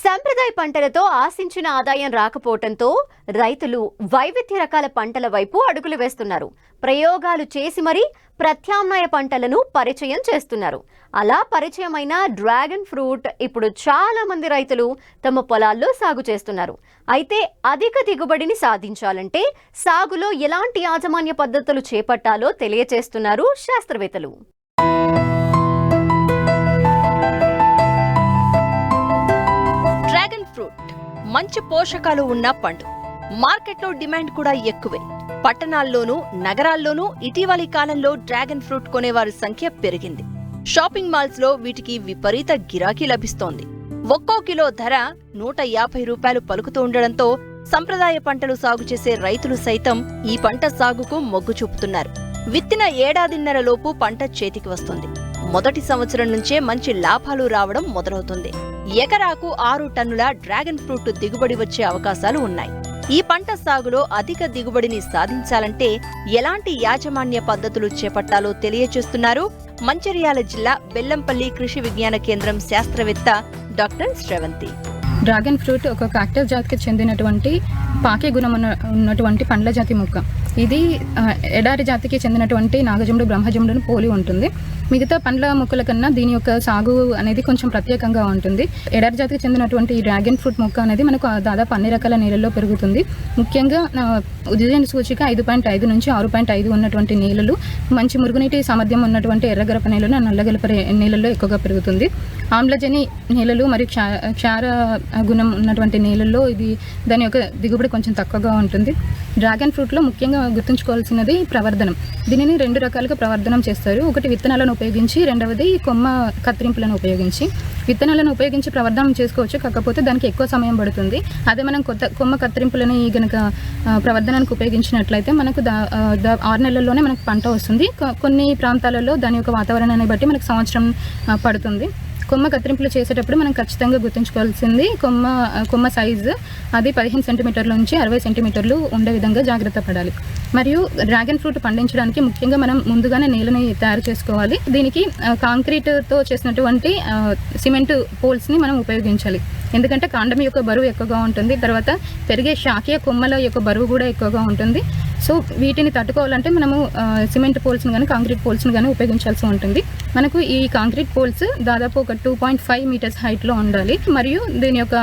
సంప్రదాయ పంటలతో ఆశించిన ఆదాయం రాకపోవడంతో రైతులు వైవిధ్య రకాల పంటల వైపు అడుగులు వేస్తున్నారు. ప్రయోగాలు చేసి మరీ ప్రత్యామ్నాయ పంటలను పరిచయం చేస్తున్నారు. అలా పరిచయమైన డ్రాగన్ ఫ్రూట్ ఇప్పుడు చాలా మంది రైతులు తమ పొలాల్లో సాగు చేస్తున్నారు. అయితే అధిక దిగుబడిని సాధించాలంటే సాగులో ఎలాంటి యాజమాన్య పద్ధతులు చేపట్టాలో తెలియజేస్తున్నారు శాస్త్రవేత్తలు. మంచి పోషకాలు ఉన్న పండు. మార్కెట్లో డిమాండ్ కూడా ఎక్కువే. పట్టణాల్లోనూ నగరాల్లోనూ ఇటీవలి కాలంలో డ్రాగన్ ఫ్రూట్ కొనేవారి సంఖ్య పెరిగింది. షాపింగ్ మాల్స్ లో వీటికి విపరీత గిరాకీ లభిస్తోంది. ఒక్కో కిలో ధర 150 రూపాయలు పలుకుతూ ఉండడంతో సంప్రదాయ పంటలు సాగు చేసే రైతులు సైతం ఈ పంట సాగుకు మొగ్గు చూపుతున్నారు. విత్తిన ఏడాదిన్నర లోపు పంట చేతికి వస్తుంది. మొదటి సంవత్సరం నుంచే మంచి లాభాలు రావడం మొదలవుతుంది. ఎకరాకు 6 టన్నుల డ్రాగన్ ఫ్రూట్ దిగుబడి వచ్చే అవకాశాలు ఉన్నాయి. ఈ పంట సాగులో అధిక దిగుబడిని సాధించాలంటే ఎలాంటి యాజమాన్య పద్ధతులు చేపట్టాలో తెలియచేస్తున్నారు మంచిర్యాల జిల్లా బెల్లంపల్లి కృషి విజ్ఞాన కేంద్రం శాస్త్రవేత్త డాక్టర్ శ్రవంతి. డ్రాగన్ ఫ్రూట్ ఒక కాక్టస్ జాతికి చెందినటువంటి పాకే గుణం ఉన్నటువంటి పండ్ల జాతి మొక్క. ఇది ఎడారి జాతికి చెందినటువంటి నాగజముడు బ్రహ్మజముడును పోలి ఉంటుంది. మిగతా పండ్ల మొక్కల కన్నా దీని యొక్క సాగు అనేది కొంచెం ప్రత్యేకంగా ఉంటుంది. ఎడారి జాతికి చెందినటువంటి ఈ డ్రాగన్ ఫ్రూట్ మొక్క అనేది మనకు దాదాపు అన్ని రకాల నేలల్లో పెరుగుతుంది. ముఖ్యంగా ఉదయం సూచిక 5.5 నుంచి 6.5 ఉన్నటువంటి నేలలు, మంచి మురుగునీటి సామర్థ్యం ఉన్నటువంటి ఎర్రగరప నేలలు, నల్లగలప నేలల్లో ఎక్కువగా పెరుగుతుంది. ఆమ్లజని నేలలు మరియు క్షార గుణం ఉన్నటువంటి నేలల్లో దాని యొక్క దిగుబడి కొంచెం తక్కువగా ఉంటుంది. డ్రాగన్ ఫ్రూట్లో ముఖ్యంగా గుర్తుంచుకోవాల్సినది ప్రవర్ధనం. దీనిని 2 రకాలుగా ప్రవర్ధనం చేస్తారు. ఒకటి విత్తనాలను ఉపయోగించి, రెండవది కొమ్మ కత్తిరింపులను ఉపయోగించి. విత్తనాలను ఉపయోగించి ప్రవర్ధనం చేసుకోవచ్చు, కాకపోతే దానికి ఎక్కువ సమయం పడుతుంది. అదే మనం కొమ్మ కత్తిరింపులని గనక ప్రవర్ధనానికి ఉపయోగించినట్లయితే మనకు 6 నెలల్లోనే మనకు పంట వస్తుంది. కొన్ని ప్రాంతాలలో దాని యొక్క వాతావరణాన్ని బట్టి మనకు సంవత్సరం పడుతుంది. కొమ్మ కత్తిరింపులు చేసేటప్పుడు మనం ఖచ్చితంగా గుర్తుంచుకోవాల్సింది కొమ్మ సైజు అది 15 సెంటీమీటర్ల నుంచి 60 సెంటీమీటర్లు ఉండే విధంగా జాగ్రత్త పడాలి. మరియు డ్రాగన్ ఫ్రూట్ పండించడానికి ముఖ్యంగా మనం ముందుగానే నేలని తయారు చేసుకోవాలి. దీనికి కాంక్రీట్తో చేసినటువంటి సిమెంట్ పోల్స్ని మనం ఉపయోగించాలి. ఎందుకంటే కాండం యొక్క బరువు ఎక్కువగా ఉంటుంది, తర్వాత పెరిగే శాఖీయ కొమ్మల యొక్క బరువు కూడా ఎక్కువగా ఉంటుంది. సో వీటిని తట్టుకోవాలంటే మనము సిమెంట్ పోల్స్ని కానీ కాంక్రీట్ పోల్స్ని కానీ ఉపయోగించాల్సి ఉంటుంది. మనకు ఈ కాంక్రీట్ పోల్స్ దాదాపు ఒక 2.5 మీటర్స్ హైట్లో ఉండాలి. మరియు దీని యొక్క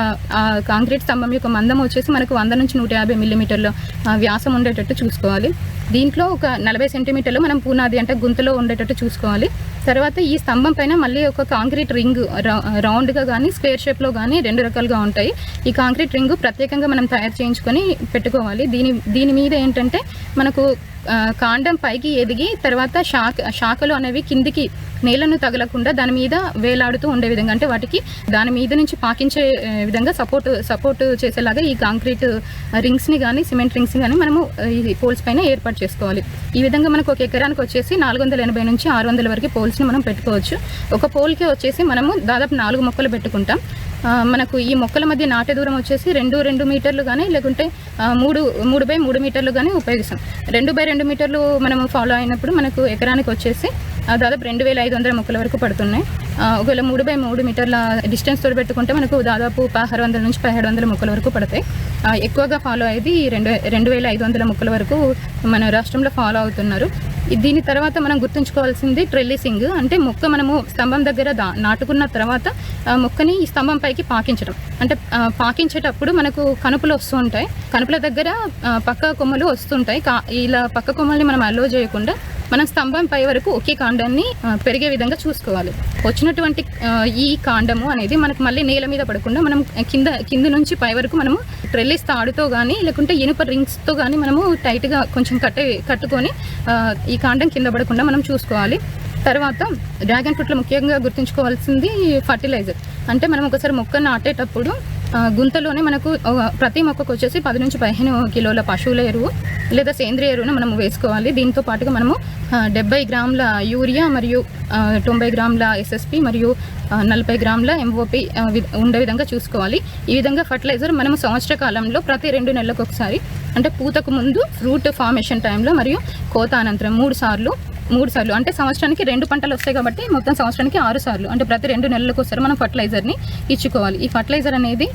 కాంక్రీట్ స్తంభం యొక్క మందం వచ్చేసి మనకు 100 నుంచి 150 మిల్లీమీటర్ల వ్యాసం ఉండేటట్టు చూసుకోవాలి. దీంట్లో ఒక 40 సెంటీమీటర్లు మనం పునాది అంటే గుంతలో ఉండేటట్టు చూసుకోవాలి. తర్వాత ఈ స్తంభం పైన మళ్ళీ ఒక కాంక్రీట్ రింగ్ రౌండ్గా కానీ స్క్వేర్ షేప్లో కానీ 2 రకాలుగా ఉంటాయి. ఈ కాంక్రీట్ రింగ్ ప్రత్యేకంగా మనం తయారు చేయించుకొని పెట్టుకోవాలి. దీని మీద ఏంటంటే మనకు కాండం పైకి ఎదిగి తర్వాత శాఖలు అనేవి కిందికి నేలను తగలకుండా దాని మీద వేలాడుతూ ఉండే విధంగా, అంటే వాటికి దాని మీద నుంచి పాకించే విధంగా సపోర్ట్ చేసేలాగా ఈ కాంక్రీట్ రింగ్స్ని కానీ సిమెంట్ రింగ్స్ని కానీ మనము ఈ పోల్స్ పైన ఏర్పాటు చేసుకోవాలి. ఈ విధంగా మనకు ఒక ఎకరానికి వచ్చేసి 480 నుంచి 600 వరకు పోల్స్ని మనం పెట్టుకోవచ్చు. ఒక పోల్కి వచ్చేసి మనము దాదాపు 4 మొక్కలు పెట్టుకుంటాం. మనకు ఈ మొక్కల మధ్య నాటే దూరం వచ్చేసి 2 మీటర్లు కానీ లేకుంటే 3 మీటర్లు కానీ ఉపయోగిస్తాం. 2 మీటర్లు మనము ఫాలో అయినప్పుడు మనకు ఎకరానికి వచ్చేసి దాదాపు 2500 మొక్కల వరకు పడుతున్నాయి. ఒకవేళ 3 మీటర్ల డిస్టెన్స్ తోడు పెట్టుకుంటే మనకు దాదాపు 1600 నుంచి 1700 మొక్కల వరకు పడతాయి. ఎక్కువగా ఫాలో అయ్యేది 2500 మొక్కల వరకు మన రాష్ట్రంలో ఫాలో అవుతున్నారు. దీని తర్వాత మనం గుర్తుంచుకోవాల్సింది ట్రెల్లిసింగ్. అంటే మొక్క మనము స్తంభం దగ్గర నాటుకున్న తర్వాత మొక్కని ఈ స్తంభం పైకి పాకించడం. అంటే పాకించేటప్పుడు మనకు కనుపులు వస్తూ ఉంటాయి, కనుపుల దగ్గర పక్క కొమ్మలు వస్తుంటాయి. ఇలా పక్క కొమ్మల్ని మనం అలో చేయకుండా మనం స్తంభం పై వరకు ఒకే కాండాన్ని పెరిగే విధంగా చూసుకోవాలి. వచ్చినటువంటి ఈ కాండము అనేది మనకు మళ్ళీ నేల మీద పడకుండా మనం కింద నుంచి పై వరకు మనము ట్రెల్లిస్ తాడుతో కానీ లేకుంటే ఇనుప రింగ్స్తో కానీ మనము టైట్గా కొంచెం కట్టుకొని ఈ కాండం కింద పడకుండా మనం చూసుకోవాలి. తర్వాత డ్రాగన్ ఫ్రూట్లో ముఖ్యంగా గుర్తుంచుకోవాల్సింది ఫర్టిలైజర్. అంటే మనం ఒకసారి మొక్క నాటేటప్పుడు గుంతలోనే మనకు ప్రతి మొక్కకు వచ్చేసి 10 నుంచి 15 కిలోల పశువుల ఎరువు లేదా సేంద్రియ ఎరువును మనము వేసుకోవాలి. దీంతో పాటుగా మనము 70 గ్రాముల యూరియా మరియు 90 గ్రాముల ఎస్ఎస్పి మరియు 40 గ్రాముల ఎంఓపి ఉండే విధంగా చూసుకోవాలి. ఈ విధంగా ఫర్టిలైజర్ మనము సంవత్సర కాలంలో ప్రతి 2 నెలలకు ఒకసారి, అంటే పూతకు ముందు, ఫ్రూట్ ఫార్మేషన్ టైంలో మరియు కోత అనంతరం 3 సార్లు 3 సార్లు, అంటే సంవత్సరానికి 2 పంటలు వస్తాయి కాబట్టి మొత్తం సంవత్సరానికి 6 సార్లు, అంటే ప్రతి 2 నెలలకు ఒకసారి మనం ఫర్టిలైజర్ని ఇచ్చుకోవాలి. ఈ ఫర్టిలైజర్ అనేది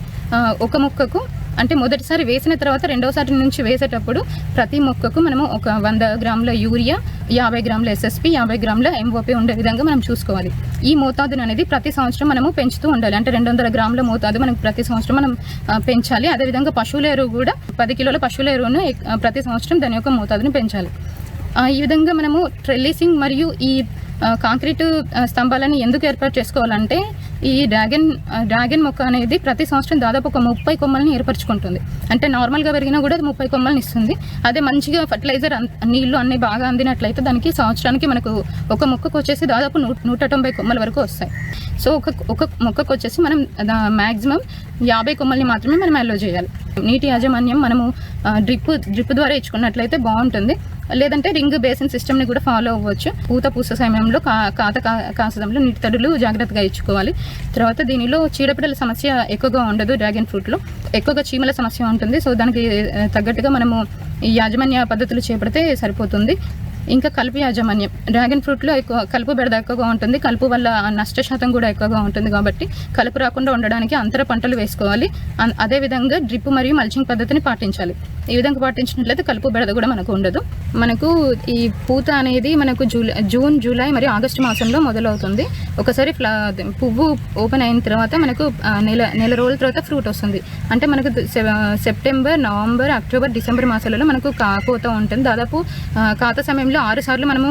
ఒక మొక్కకు, అంటే మొదటిసారి వేసిన తర్వాత రెండవసారి నుంచి వేసేటప్పుడు ప్రతి మొక్కకు మనము ఒక 100 గ్రాముల యూరియా, 50 గ్రాముల ఎస్ఎస్పి, 50 గ్రాముల ఎంఓపి ఉండే విధంగా మనం చూసుకోవాలి. ఈ మోతాదును అనేది ప్రతి సంవత్సరం మనము పెంచుతూ ఉండాలి. అంటే 200 గ్రాముల మోతాదు మనకు ప్రతి సంవత్సరం మనం పెంచాలి. అదేవిధంగా పశువుల ఎరువు కూడా 10 కిలోల పశువుల ఎరువును ప్రతి సంవత్సరం దాని యొక్క మోతాదును పెంచాలి. ఈ విధంగా మనము ట్రెల్లిసింగ్ మరియు ఈ కాంక్రీటు స్తంభాలను ఎందుకు ఏర్పాటు చేసుకోవాలంటే ఈ డ్రాగన్ మొక్క అనేది ప్రతి సంవత్సరం దాదాపు ఒక 30 కొమ్మలని ఏర్పరచుకుంటుంది. అంటే నార్మల్గా పెరిగినా కూడా 30 కొమ్మలని ఇస్తుంది. అదే మంచిగా ఫర్టిలైజర్ నీళ్లు అన్నీ బాగా అందినట్లయితే దానికి సంవత్సరానికి మనకు ఒక మొక్కకు వచ్చేసి దాదాపు 190 కొమ్మల వరకు వస్తాయి. సో ఒక మొక్కకు వచ్చేసి మనం మ్యాక్సిమం 50 కొమ్మల్ని మాత్రమే మనం అలో చేయాలి. నీటి యాజమాన్యం మనము డ్రిప్ ద్వారా ఇచ్చుకున్నట్లయితే బాగుంటుంది. లేదంటే రింగ్ బేసిన్ సిస్టమ్ని కూడా ఫాలో అవ్వచ్చు. పూత పూస సమయంలో కాసడంలో నీటి తడులు జాగ్రత్తగా ఇచ్చుకోవాలి. తర్వాత దీనిలో చీడపీడల సమస్య ఎక్కువగా ఉండదు. డ్రాగన్ ఫ్రూట్లో ఎక్కువగా చీమల సమస్య ఉంటుంది. సో దానికి తగ్గట్టుగా మనము ఈ యాజమాన్య పద్ధతులు చేపడితే సరిపోతుంది. ఇంకా కలుపు యాజమాన్యం, డ్రాగన్ ఫ్రూట్లో ఎక్కువ కలుపు బెడద ఎక్కువగా ఉంటుంది. కలుపు వల్ల నష్ట శాతం కూడా ఎక్కువగా ఉంటుంది కాబట్టి కలుపు రాకుండా ఉండడానికి అంతర పంటలు వేసుకోవాలి. అదేవిధంగా డ్రిప్ మరియు మల్చింగ్ పద్ధతిని పాటించాలి. ఈ విధంగా పాటించినట్లయితే కలుపు బెడద కూడా మనకు ఉండదు. మనకు ఈ పూత అనేది మనకు జూన్, జూలై మరియు ఆగస్టు మాసంలో మొదలవుతుంది. ఒకసారి పువ్వు ఓపెన్ అయిన తర్వాత మనకు నెల రోజుల తర్వాత ఫ్రూట్ వస్తుంది. అంటే మనకు సెప్టెంబర్, నవంబర్, అక్టోబర్, డిసెంబర్ మాసాలలో మనకు కోత ఉంటుంది. దాదాపు ఖాతా సమయంలో 6 సార్లు మనము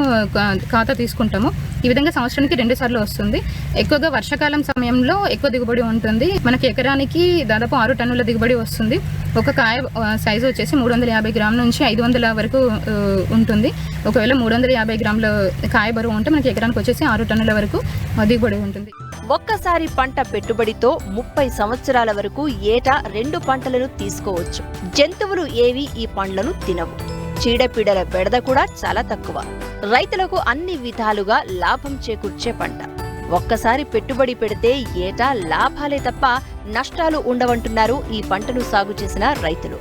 ఖాతా తీసుకుంటాము. ఈ విధంగా సంవత్సరానికి 2 సార్లు వస్తుంది. ఎక్కువగా వర్షాకాలం సమయంలో ఎక్కువ దిగుబడి ఉంటుంది. మనకి ఎకరానికి దాదాపు 6 టన్నుల దిగుబడి వస్తుంది. ఒక కాయ సైజు వచ్చేసి 350 గ్రాముల నుంచి 500 వరకు ఉంటుంది. ఒకవేళ 350 గ్రాముల కాయ బరువు ఉంటే మనకి ఎకరానికి వచ్చేసి 6 టన్నుల వరకు దిగుబడి ఉంటుంది. ఒక్కసారి పంట పెట్టుబడితో 30 సంవత్సరాల వరకు ఏటా 2 పంటలను తీసుకోవచ్చు. జంతువులు ఏవి ఈ పండ్లను తినవు. చీడపీడల బెడద కూడా చాలా తక్కువ. రైతులకు అన్ని విధాలుగా లాభం చేకూర్చే పంట. ఒక్కసారి పెట్టుబడి పెడితే ఏటా లాభాలే తప్ప నష్టాలు ఉండవంటున్నారు ఈ పంటను సాగు చేసిన రైతులు.